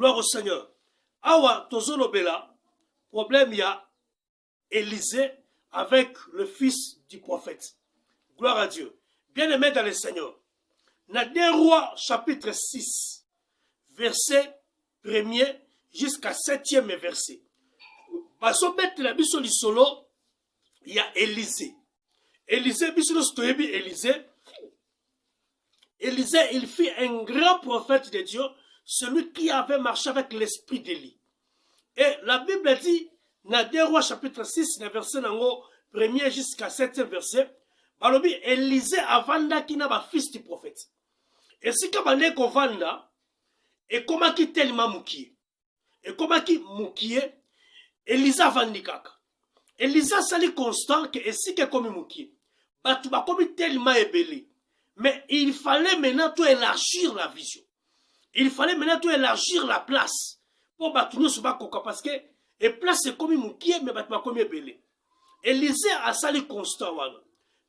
Gloire au Seigneur. Awa Tozolo Bela, problème il y a Élisée avec le fils du prophète. Gloire à Dieu. Bien-aimé dans le Seigneur. Dans 2 Rois chapitre 6, verset 1er jusqu'à 7e verset. Basobet la biso lisolo, il y a Élisée. Élisée, Élisée, il fit un grand prophète de Dieu, celui qui avait marché avec l'esprit d'Élie. Et la Bible dit, dans 2 Rois chapitre 6, verset 1er jusqu'à 7e verset, balobi Élisée avanda qui n'a pas fils du prophète. Et si kabane ko vanda, et comment qui tellement moukié. Et comment qui moukié, Élisée avandi kaka. Élisée sali constant que et si que comme moukié. Batu ba comme tellement ébélé. Mais il fallait maintenant tout élargir la vision. Il fallait maintenant tout élargir la place. Pour batu se ba koka parce que et place c'est comme moukié mais batu ba comme ébélé. Élisée a sali constant wana.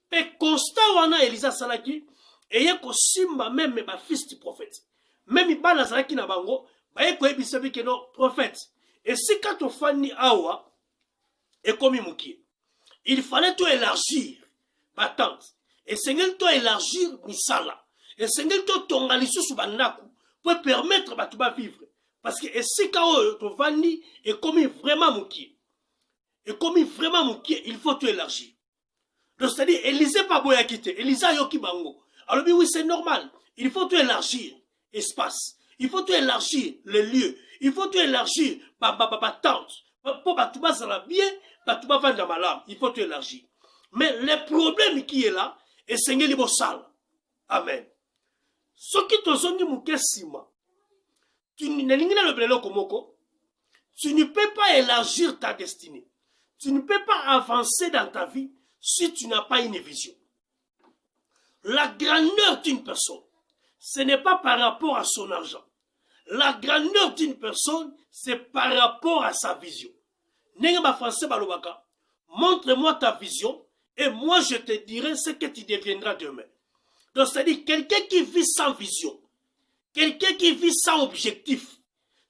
Pe constant wana Élisée salaki et y'a ko simba même ba fils du prophète. Même ibala salaki na bango, ba y'a ko ebisabi que non prophète. Et si quand on fani awa et comme moukié. Il fallait tout élargir ma tante. Et Seigneur tout élargir misala. Et Seigneur tout tongalisu sous banaku pour permettre à tout vivre. Parce que et si quand on vani et comme vraiment moukié. Et comme vraiment moukié, il faut tout élargir. Donc c'est-à-dire Élisée pas boya quitter, Élisée yoki bango. Alors oui c'est normal, il faut tout élargir espace. Il faut tout élargir les lieux. Il faut tout élargir ma tente. Pour que tout va bien, tout va vendre malade. Il faut tout élargir. Mais le problème qui est là, et Seigneur libo sale. Amen. Ce qui te sont dit moukessima, tu ne peux pas élargir ta destinée. Tu ne peux pas avancer dans ta vie si tu n'as pas une vision. La grandeur d'une personne, ce n'est pas par rapport à son argent. La grandeur d'une personne, c'est par rapport à sa vision. Nenga français balobaka, montre-moi ta vision et moi je te dirai ce que tu deviendras demain. Donc c'est-à-dire quelqu'un qui vit sans vision, quelqu'un qui vit sans objectif,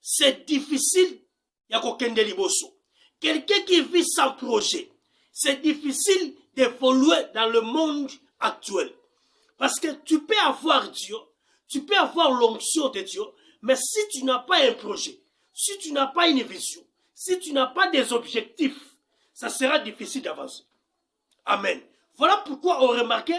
c'est difficile yakokende liboso. Quelqu'un qui vit sans projet, c'est difficile d'évoluer dans le monde actuel. Parce que tu peux avoir Dieu, tu peux avoir l'onction de Dieu, mais si tu n'as pas un projet, si tu n'as pas une vision, si tu n'as pas des objectifs, ça sera difficile d'avancer. Amen. Voilà pourquoi on remarque,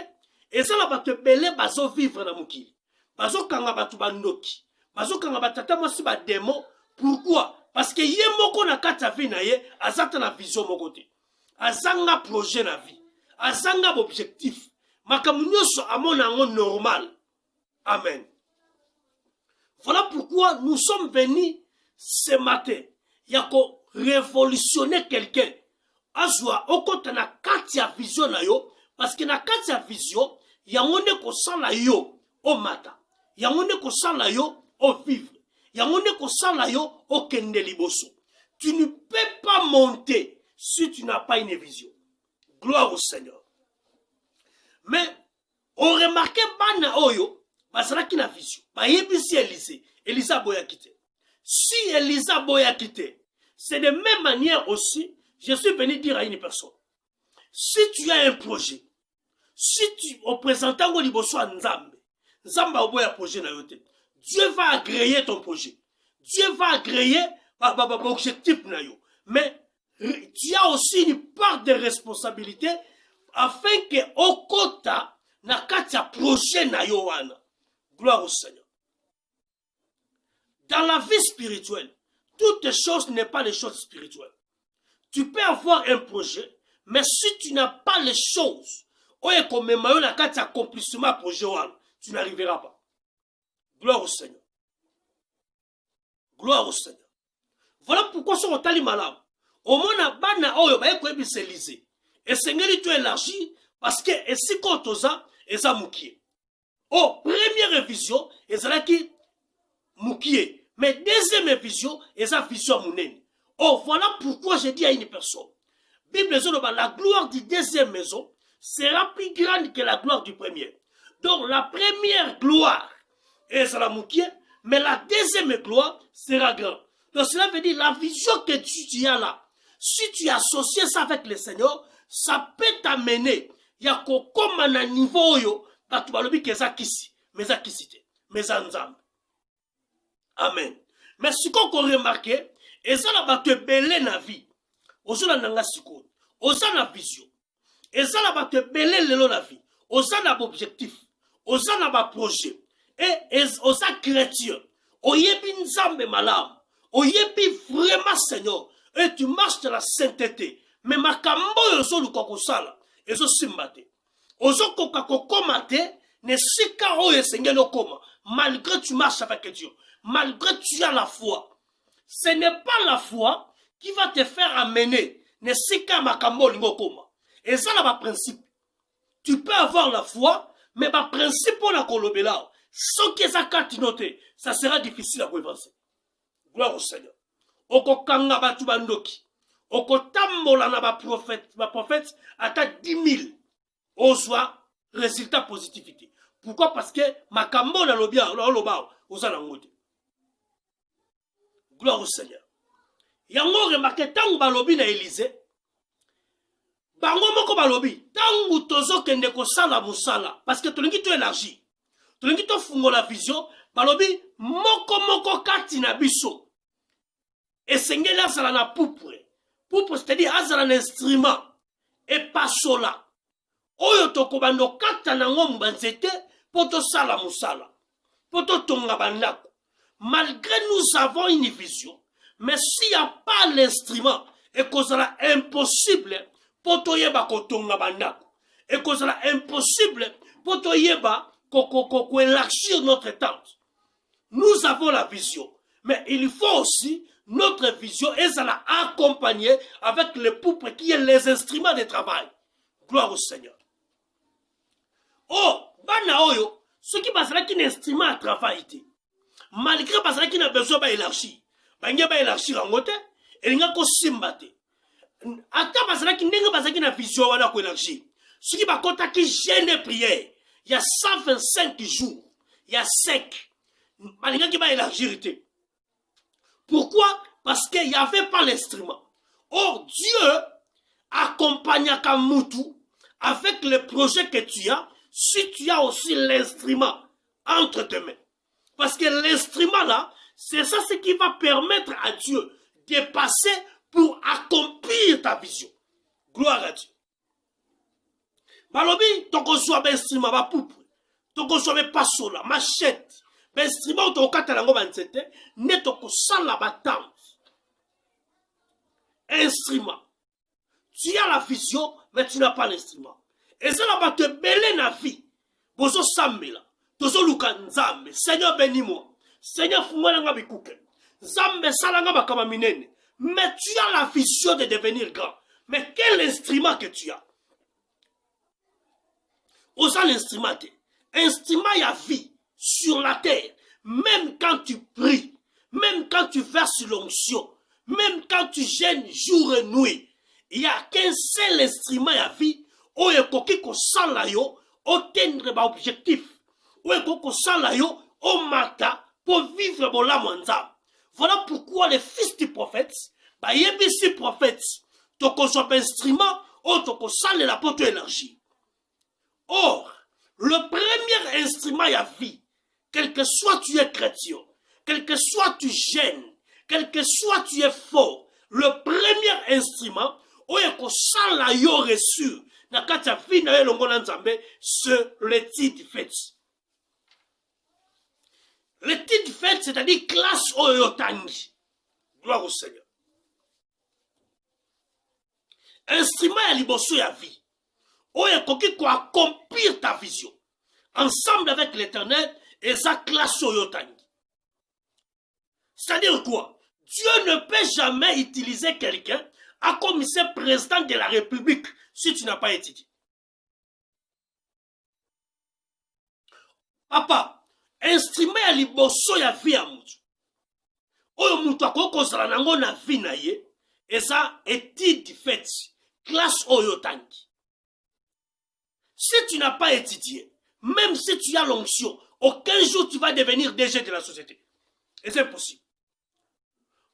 et ça la bate belé bazo vivre na mukili. Bazo kanga batu bandoki. Bazo kanga batata mosi ba démon. Pourquoi? Parce que yé moko na kata vie na ye, azata na vision moko te. Azanga projet na vie. Azanga objectif. Makamunyoso amona ngo normal. Amen. Voilà pourquoi nous sommes venus ce matin. Yako révolutionner quelqu'un. Azwa okota na kati ya vision na yo. Parce que na kati ya vision, yangone ko sala yo o mata. Yangone ko sala yo o vivre. Yangone ko sala yo o kende liboso. Tu ne peux pas monter si tu n'as pas une vision. Gloire au Seigneur. Mais on remarque bana oyo basala ki na vision. Ba yebisi Élisée, Élisée boya kite. Si Élisée boya kite, c'est de même manière aussi, je suis venu dire à une personne, si tu as un projet, si tu au présentant au liboso Nzambe, Nzamba oboya projet na yote, Dieu va agréer ton projet. Dieu va agréer objectif na yo. Mais tu as aussi une part de responsabilité afin que au kota na kati ya projet na yo wana. Gloire au Seigneur. Dans la vie spirituelle, toutes les choses n'est pas les choses spirituelles. Tu peux avoir un projet, mais si tu n'as pas les choses, tu n'arriveras pas. Gloire au Seigneur. Gloire au Seigneur. Voilà pourquoi sur otali malade. Au moins bana oyo ba ko ebiselise. Et Seigneur tu élargi parce que et si kotoza eza mukie. Oh, première vision ezala ki mukie. Mais deuxième vision, eza vision munene. Oh, voilà pourquoi j'ai dit à une personne. Bible dit la gloire du deuxième maison sera plus grande que la gloire du premier. Donc la première gloire est la moukier, Mais la deuxième gloire sera grande. Donc cela veut dire la vision que tu as là. Si tu associes ça avec le Seigneur, ça peut t'amener. Il y a comme un niveau yo, tu vas le dire que ça kisi, mais ça kisi te, mais ça nzambe. Amen. Mais ce qu'on a remarqué, et ça là te belé na vie. Ozo na nga siko, ozo na vision. Et ça là te belé lelo la vie. Ozo na objectif, ozo na ba projet. Et ozo chrétien. Oyebi nzambe malam. Oyebi vraiment Seigneur. Et tu marches de la sainteté. Mais makambo yozo lukoko sala. Ezo simbate. Ozo koka kokoma te. Ne sika oye Seigneur okoma. Malgré tu marches avec Dieu. Malgré tu as la foi. Ce n'est pas la foi qui va te faire amener. Ne sika makambo lingokoma. Et ça là ma principe. Tu peux avoir la foi. Mais ma principe on a kolobela. Sans que ça katinote. Ça sera difficile à avancer. Gloire au Seigneur. Okokanga batu bandoki. Okotambola na ba prophète ata 10 000. Ozwa résultat positivité. Pourquoi? Parce que makambo na lobia loba ozana ngote. Gloire au Seigneur. Yango remarqué tangu balobi na Élysée. Bango moko balobi tangu tozo kende ko sala musala parce que tolingi to élargi. Tolingi to fungo la vision balobi moko kati na biso. Et Seigneur azala na poupre. Poupre c'est-à-dire azala un instrument. Et pas sola. Oyo tokobando kata na ngomba nzete poto sala musala. Poto tonga bandako. Malgré nous avons une vision, mais s'il n'y a pas l'instrument, et que sera impossible poto yeba kotonga bandako. Et que sera impossible poto yeba ko élargir notre tente. Nous avons la vision, mais il faut aussi notre vision et ça l'a accompagné avec le poupre qui est les instruments de travail. Gloire au Seigneur. Oh, bana oyo, ce qui passe là qui est un instrument à travail. Malgré parce qu'il a besoin d'élargir. Il a élargir en côté et il a ko simbate. Ata parce qu'il n'a pas une vision à élargir. Ce qui va compter qui gêne prière. Il y a 125 jours. Il y a 5. Malgré qu'il va élargir. Pourquoi? Parce qu'il n'y avait pas l'instrument. Or, Dieu accompagne Kamutu avec le projet que tu as, si tu as aussi l'instrument entre tes mains. Parce que l'instrument là, c'est ça ce qui va permettre à Dieu de passer pour accomplir ta vision. Gloire à Dieu. Balobi, ton conçoit l'instrument, ma poupe, ton conçoit pas sola, machette. L'instrument ton katalango bansete ne toko sala batante. Instrument. Tu as la vision, mais tu n'as pas l'instrument. Et ça va te belé na vie. Bozo sambela. Tozo luka nzambe. Seigneur bénis-moi. Seigneur fumana nga bikuke. Nzambe salanga bakama minene. Mais tu as la vision de devenir grand. Mais quel instrument que tu as? Osa l'instrument. Instrument y a vie. Sur la terre, même quand tu pries, même quand tu verses l'onction, même quand tu gênes jour et nuit, il n'y a qu'un seul instrument à vie, où il y a quelqu'un sans la yo, atteindre l'objectif, où il y a quelqu'un sans la yo, au mata, pour vivre bon la manzam. Voilà pourquoi les fils du prophète, bah yebisi prophète, ton consomme instrument, ou ton consomme la porte élargie. Or, le premier instrument à vie, quel que soit tu es chrétien, quel que soit tu gênes, quel que soit tu es fort, le premier instrument, c'est le titre fait. Le titre fait, c'est-à-dire classe oyotangi. Gloire au Seigneur. Instrument à liboso ya vie. Oyokoki ko accomplir ta vision. Ensemble avec l'Éternel, et ça classe oyotangi. C'est-à-dire quoi? Dieu ne peut jamais utiliser quelqu'un à comme il est président de la République si tu n'as pas étudié. Papa, instrument à liboso ya vie à mutu. Oyo mutu akokozala nango na vie na ye, et ça étude fait, classe oyotangi. Si tu n'as pas étudié, même si tu as l'onction, aucun jour tu vas devenir DG de la société. Et c'est impossible.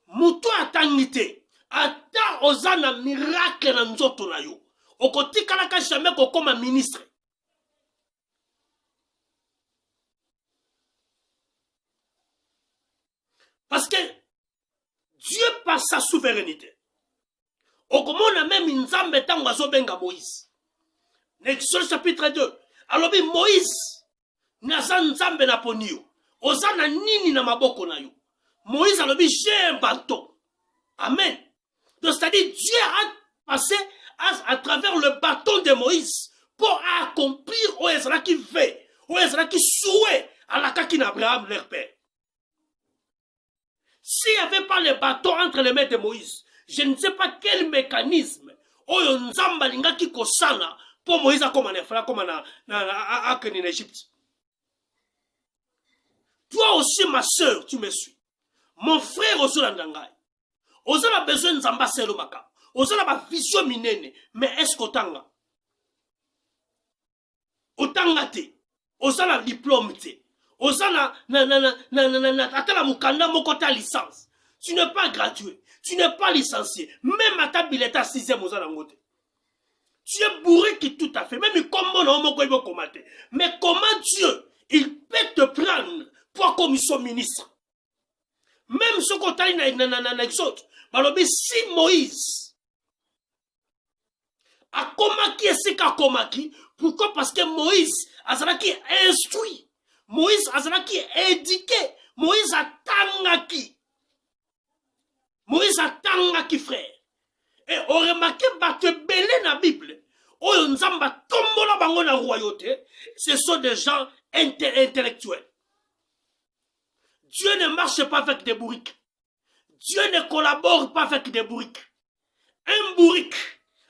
Mutu atangite. Ata ozana miracle na nzoto na yo. Okotikalaka jamais kokoma ministre. Parce que Dieu, par sa souveraineté, okomona même Nzambe tango azobenga Moïse. Exode chapitre 2. Alors Moïse, naza Nzambe na ponio. Ozana nini na maboko na yo. Moïse alobi j'ai un bâton. Amen. Donc c'est-à-dire Dieu a passé à travers le bâton de Moïse pour accomplir Oezra qui fait, Oezra qui souhait à la kaki d'Abraham leur père. S'il n'y avait pas le bâton entre les mains de Moïse, je ne sais pas quel mécanisme Oyo Nzamba linga ki kosala pour Moïse a comme en Efra, comme en Égypte. Toi aussi, ma soeur, tu me suis. Mon frère aussi l'andangai. Oza a besoin de Nzamba selo maka. Oza a vision minene. Mais est-ce qu'otanga? Otanga te. Oza la diplôme te. Oza na atala mukanda moko ta licence. Tu n'es pas gradué. Tu n'es pas licencié. Même à ta billet à 6e oza nangote. Tu es bourré qui tout à fait. Même comment on moko komate. Mais comment Dieu, il peut te prendre pour commission ministre? Même ce qu'on t'a dit dans l'exode, si Moïse a komaki et c'est qu'a komaki, pourquoi? Parce que Moïse a qui instruit, Moïse a qui éduqué, Moïse a tangaki, frère. Et on remarque que belé na Bible, oh nzamba tombola bango na royauté, ce sont des gens intellectuels. Dieu ne marche pas avec des bourriques. Dieu ne collabore pas avec des bourriques. Un bourrique,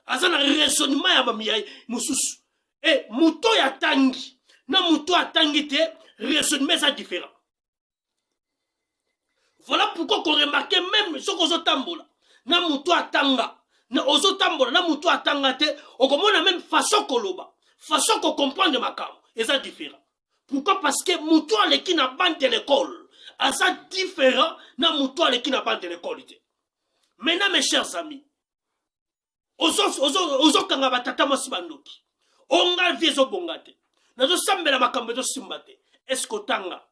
a un raisonnement ya bamiyai mususu. Et muto ya tangi, na muto ya tangi te raisonnement ça différent. Voilà pourquoi qu'on remarque même ce qu'on tambola. Na muto ya tanga, na ozo tambola, na muto ya tanga te, on comprend même façon koloba, façon qu'on comprend de makam, et ça différent. Pourquoi? Parce que muto ya qui n'a pas de l'école. À ça différent na muto qui n'a pas de l'école. Maintenant mes chers amis, ozo kanga batata masibandoki. Onga viezo bongate. Nazo sambela makambe to simbate. Est-ce que otanga?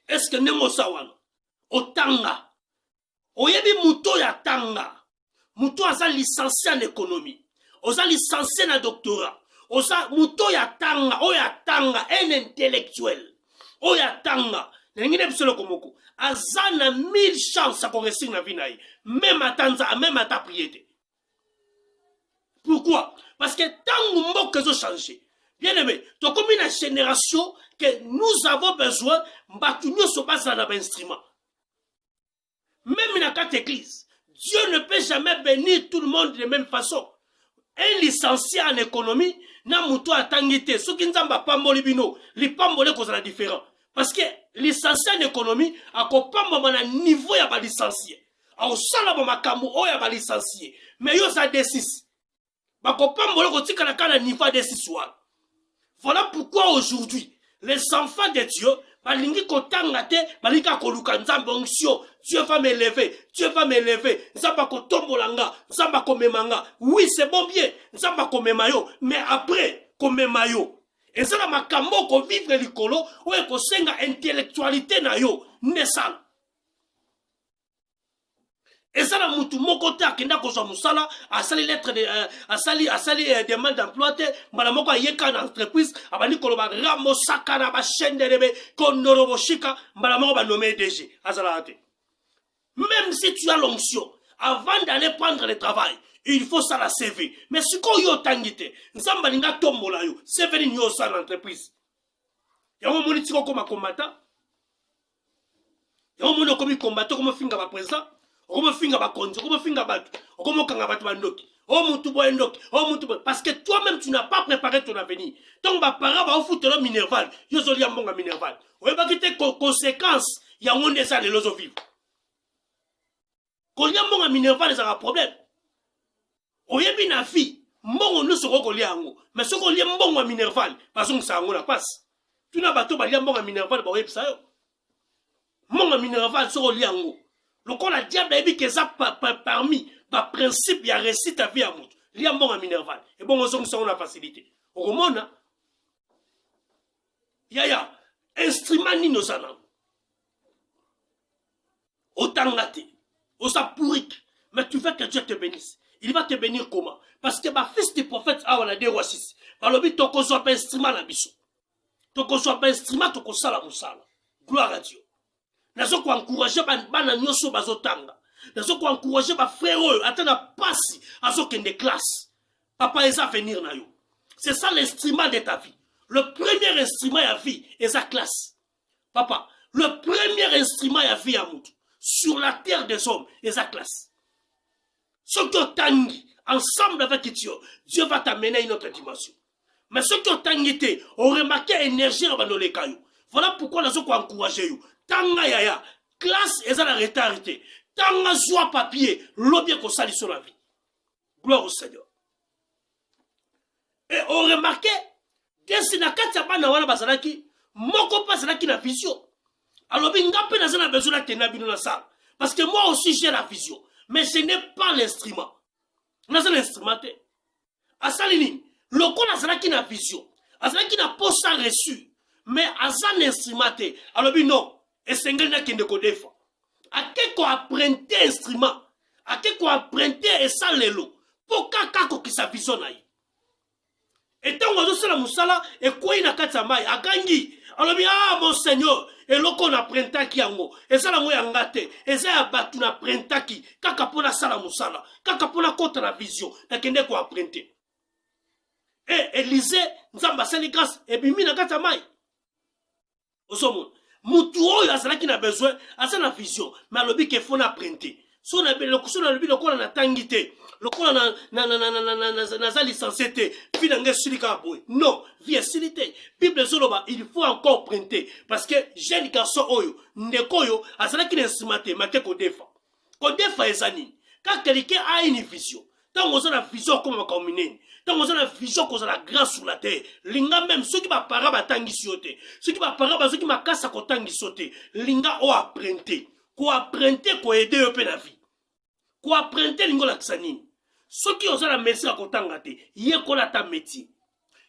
Est-ce que nemo sawana? Otanga. Oyebi muto ya tanga. Muto asa licencié en économie. Oza licencié na doctorat. Oza muto ya tanga, oya tanga, un intellectuel. Oya tanga, n'engine bisolo komoko. Azana 1000 chances à réussir na vie naï. Même à tanza, même à ta prière. Pourquoi? Parce que tant que que ont changé. Bien aimé, tu as comme une génération que nous avons besoin de se passer dans l'instrument. Même dans quatre églises, Dieu ne peut jamais bénir tout le monde de la même façon. Un licencié en économie, n'a muto atangite. Ce qui n'zamba pas molibino, li pambole cause la différence. Parce que licencié en économie, à pas moment niveau ya ba licencié. A osala ba makambo o ya ba licencié. Mais yo ça D6. Ba ko pambole ko tika na kana niveau D6 wa. Voilà pourquoi aujourd'hui les enfants de Dieu balingi kotanga te balika koluka nzambe onction. Dieu va m'élever, Dieu va m'élever. Nzamba ko tombolanga, nzamba ko memanga. Oui, c'est bon bien, nzamba ko memayo, mais après ko memayo. Et ça la makambo ko vivre likolo ou ko senga intellectualité na yo nesala. Et ça la mutu moko ta kenda ko so musala asali lettre de asali demande d'emploi te mala moko yeka na entreprise abani ko ba ramo sakana ba chaîne de lebe ko noroboshika mala moko ba nommé DG azala te. Même si tu as l'onction, avant d'aller prendre le travail, il faut ça la CV. Mais si tu as tangité, nzamba linga tombola yo, CV ni yo sa l'entreprise. Yango moni tiko koma combattant. Yango moni komi combattant comme finga ba président, comme finga ba konzi, comme finga ba, comme kanga ba bandoki. Oh mutu boy ndoki, oh mutu boy parce que toi-même tu n'as pas préparé ton avenir. Donc ba para ba foutre le minerval, yo zoli ambonga minerval. Oye ba kite conséquences yango ndesa le lozo vivre. Quand il y a un minerval, il y a un problème. Il y a une fille, il y a un minerval, mais ce qu'on y a un minerval, parce que ça a passe. Tu n'as pas tout balia mbonga minerval ba websa yo. Mbonga minerval so liango. Le corps la diable a dit que ça parmi par principe il y a récit ta vie à mutu. Lia mbonga minerval. Et bon on a facilité. Au romona ya instrument ni nos anam. Otangate. Osa pourrik. Mais tu veux que Dieu te bénisse. Il va te bénir comment? Parce que ma fils du prophète a on a des rois 6. Par le but toko soit pas instrument na biso. Toko soit pas instrument toko sala musala. Gloire à Dieu. Nazo ko encourager bana nyoso bazotanga. Nazo ko encourager ba frère eux atana pasi azokende classe. Papa eza venir na yo. C'est ça l'instrument de ta vie. Le premier instrument à vie est sa classe. Papa, le premier instrument à vie à mutu sur la terre des hommes est sa classe. Ce que tangi ensemble avec Dieu, Dieu va t'amener à une autre dimension. Mais ce que tangi on remarque énergie dans les cailloux. Voilà pourquoi nous avons encouragé you. Tanga yaya, classe est à la rétarité. Tanga joie papier, l'objet qu'on salit sur la vie. Gloire au Seigneur. Et on remarque, dès que na kati bana wana bazalaki, moko bazalaki na vision. Alors bingape na zana besoin de tenir bino na salle. Parce que moi aussi j'ai la vision. Mais ce n'est pas l'instrument. On a l'instrument. Asalini, le con a qui n'a vision. Asalini qui n'a pas ça reçu. Mais Azan instrument. Alors non. Et c'est un gars qui ne connaît pas. A quelque quoi apprendre instrument. A quelque quoi apprendre et ça les lots. Pour kako qui sa vision naï. Et tant qu'on a la moussala et quoi il a katamai a gangi. Alors bien mon Seigneur. Et loko na prentaki yango ezala ngo yangate ezala batu na prentaki kaka pona sala musala kaka pona kota na vision na kende ko apprenter et Élisée nzamba sali grâce et bimi na kata mai osomo mutu oyo azalaki na besoin azala na vision mais alobi ke fona prenter so na lobi lokola na tangite lokola na za licencié te fina nge sulika boy non vie silité Bible zoloba il faut encore prenter parce que jeune garçon oyo ndeko yo azalaki na instrumenté make ko defa ezani quand quelqu'un a une vision tant on a la vision comme communine tant on a la vision qu'on a la grâce sur la terre linga même ceux qui va para batangi siote ceux qui va para ceux qui makasa ko tangi sote linga o apprenter ko apprenter ko aider yo pe na vie ko apprenter lingo la tsanini ceux qui ont la médecine à kotanga te yekola ta métier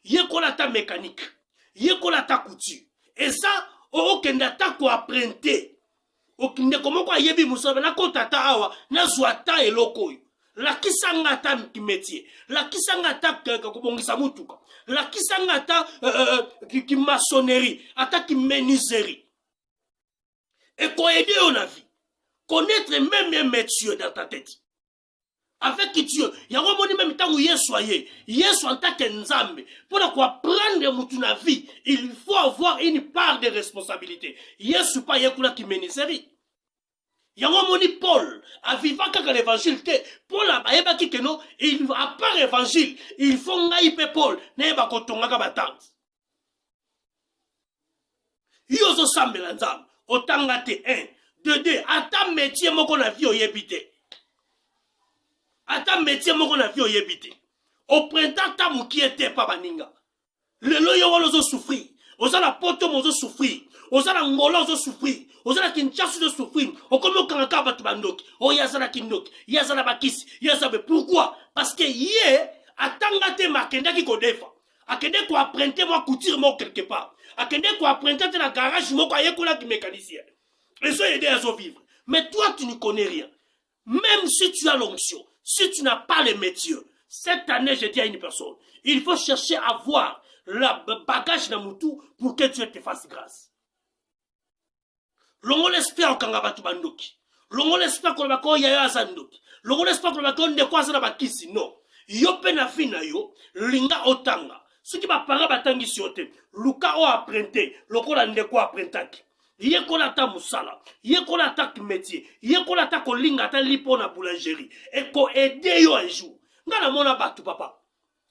yekola ta mécanique yekola ta couture et ça o kenda ta ko apprenter o kinde comment ko yebi musabe na kota ta awa na zwata eloko yo la kisanga ta métier la kisanga ta ko bongisa mutuka la kisanga ta ki maçonnerie ata ki menuiserie et ko aider on a vie connaître même un métier dans ta tête. Avec Dieu, il y a un moment même temps où Yesu en tant que Nzambe, pour apprendre la vie, il faut avoir une part de responsabilité. Yesu pas Yekula qui meniseri. Il y a un moment Paul, à vivre quand l'évangile, Paul a baïba qui keno, il à part l'évangile, il faut ngaïpe Paul, n'est-ce kotonga batante. Yozo sambe Nzambe, otangate 1, 2, ata métier moko na vie oyebite. Ata métier moko na vie oyebite. Au printemps ta muki était pas baninga. Le loyo walo souffrir. Oza la poto mozo souffrir. Oza la ngolo ozo souffrir. Oza la kinchasu zo souffrir. Okomi okangaka batu bandoki. O yazala kindoki. Yazala bakisi. Yazala pourquoi? Parce que yé atangate makenda ki kodefa. Akende ko apprendre moi couture moi quelque part. Akende ko apprendre te la garage moi ko ayekola ki mécanicien. Et ça aider à vivre. Mais toi, tu ne connais rien. Même si tu as l'onction, si tu n'as pas les métiers, cette année, je dis à une personne, il faut chercher à voir le bagage de Moutou pour que Dieu te fasse grâce. L'on l'espère au Kangabatu Bandoki. L'on l'espère qu'on va faire Yaya Azandoki. L'on l'espère qu'on va faire de quoi ça n'a pas qu'ici. Non. Yope na fina yo, linga otanga. Ce qui va paraître batangi siote, Luka o apprenti, lokola ndeko apprentaki. Yekola ta musala, yekola ta métier, yekola ta kolinga ta lipo na boulangerie, et ko aider yo un jour. Nga na mona batu papa.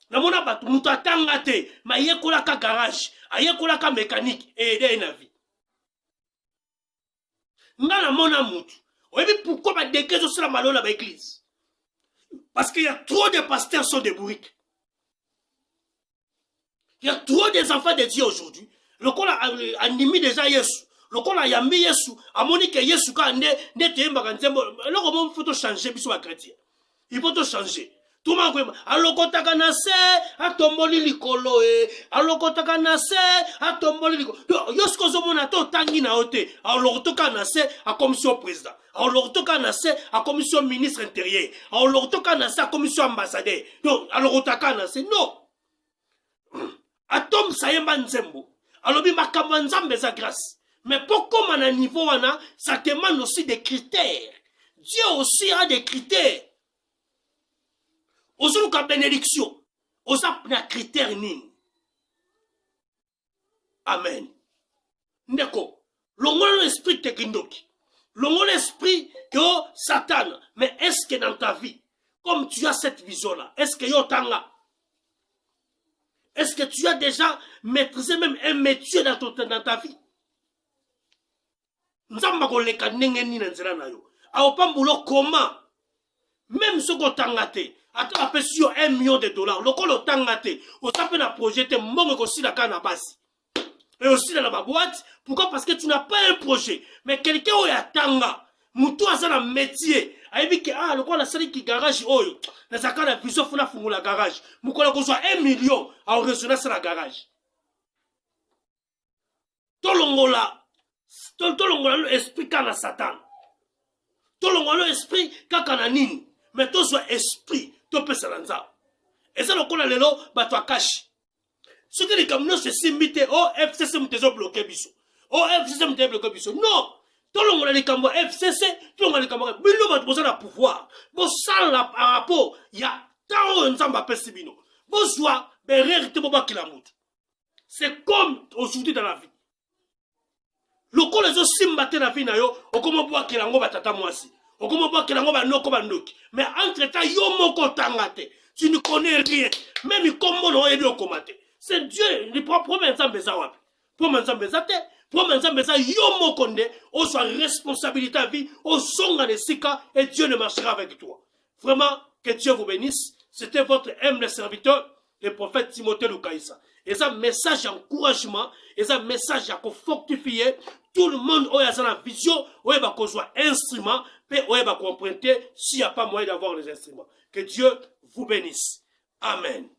Na mona batu mutu atanga te, ma yekola ka garage, a yekola ka mécanique et aider na vie. Nga na mona mutu. Oyebi pourquoi ba décret sur la malona ba église? Parce qu'il y a trop de pasteurs qui sont des bourriques. Il y a trop des enfants de Dieu aujourd'hui. lokola andimi déjà Yesu lokola yambi Yesu amoni que Yesu ka nde teyembaka nzembo eloko mo faut to changer biso ba chrétien il faut to changer tout ma kwema alokotaka na se atomboli likolo alokotaka na se atomboli likolo yo sikozo mona to tangi na ote alokotoka na se a commission président alokotoka na se a commission ministre intérieur alokotoka na se a commission ambassadeur donc alokotaka na se non atom sayemba nzembo alobi makambo nzambe za grâce mais pour comme à un niveau ça demande aussi des critères. Dieu aussi a des critères. Aux autres bénédiction, aux autres critères nini. Amen. Ndeko, l'on l'esprit te kindoki. L'on l'esprit que Satan, mais est-ce que dans ta vie, comme tu as cette vision-là, est-ce que yotanga? Est-ce que tu as déjà maîtrisé même un métier dans ta vie? Nzamba koleka ndenge nini nzela na yo aopambulo koma même soko tangate ata apesi yo 1 million de dollars lokolo tangate osape na projet te mbongo kosila kana basi et aussi dans la boîte pourquoi parce que tu n'as pas un projet mais quelqu'un oya tanga mutu asa na métier aibi ke lokola sali ki garage oyo na saka na vision funa fungula garage mukola kozwa 1 million a résonance na garage tolongola tolongola l'esprit kana Satan tolongola l'esprit kaka nini mais to soit esprit to pesa lanza et ça lokola lelo bato akashi ce que les camions se simite oh FCC mtezo bloqué biso oh FCC mtezo bloqué biso non tolongola les camions FCC tolongola les camions bino bato boza na pouvoir bo sala par rapport ya tao nzamba pesi bino bo soit berere te bo bakila mutu c'est comme aujourd'hui dans la vie loko lezo simba te na vie na yo okomo bwa kilango batata mwasi okomo bwa kilango banoko bandoki mais entre temps yo moko tangate tu ne connais rien même comme no yebi okomate c'est Dieu le propre nzambe za wapi pour nzambe za te pour nzambe za yo moko nde o soit responsabilité à vie o songa de sika et Dieu ne marchera avec toi vraiment que Dieu vous bénisse c'était votre humble serviteur le prophète Timothée Lukaïsa et ça message d'encouragement et ça message à fortifier tout le monde où il y a la vision où il va soit instrument et où il va comprendre s'il n'y a pas moyen d'avoir les instruments que Dieu vous bénisse amen.